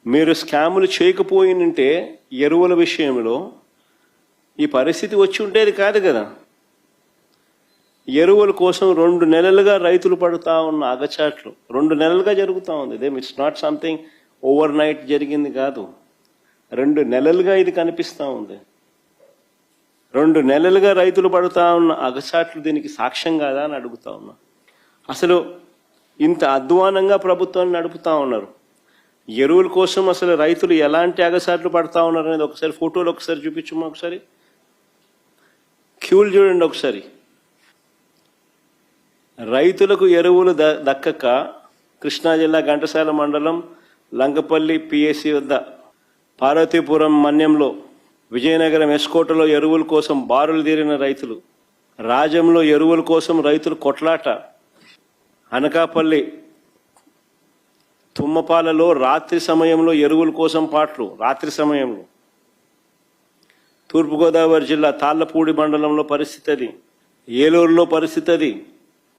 మీరు స్కాములు చేయకపోయినంటే ఎరువుల విషయంలో ఈ పరిస్థితి వచ్చి ఉండేది కాదు కదా. ఎరువుల కోసం 2 నెలలుగా రైతులు పడుతూ ఉన్న అగచాట్లు 2 నెలలుగా జరుగుతూ ఉంది. It's not something over night జరిగింది కాదు. 2 నెలలుగా ఇది కనిపిస్తూ ఉంది. 2 నెలలుగా రైతులు పడుతూ ఉన్న అగచాట్లు దీనికి సాక్ష్యం కాదా అని అడుగుతా ఉన్నా. అసలు ఇంత అధ్వానంగా ప్రభుత్వాన్ని నడుపుతా ఉన్నారు. ఎరువుల కోసం అసలు రైతులు ఎలాంటి అగచాట్లు పడతా ఉన్నారు అనేది ఒకసారి ఫోటోలు ఒకసారి చూపించమ్మా. ఒకసారి క్యూలు చూడండి. ఒకసారి రైతులకు ఎరువులు దక్కక కృష్ణా జిల్లా ఘంటసాల మండలం లంకపల్లి పిఎస్సి వద్ద, పార్వతీపురం మన్యంలో, విజయనగరం ఎస్కోటలో ఎరువుల కోసం బారులు తీరిన రైతులు, రాజంలో ఎరువుల కోసం రైతులు కొట్లాట, అనకాపల్లి తుమ్మపాలలో రాత్రి సమయంలో ఎరువుల కోసం పాటలు, రాత్రి సమయంలో, తూర్పుగోదావరి జిల్లా తాళ్లపూడి మండలంలో పరిస్థితి అది, ఏలూరులో పరిస్థితి అది,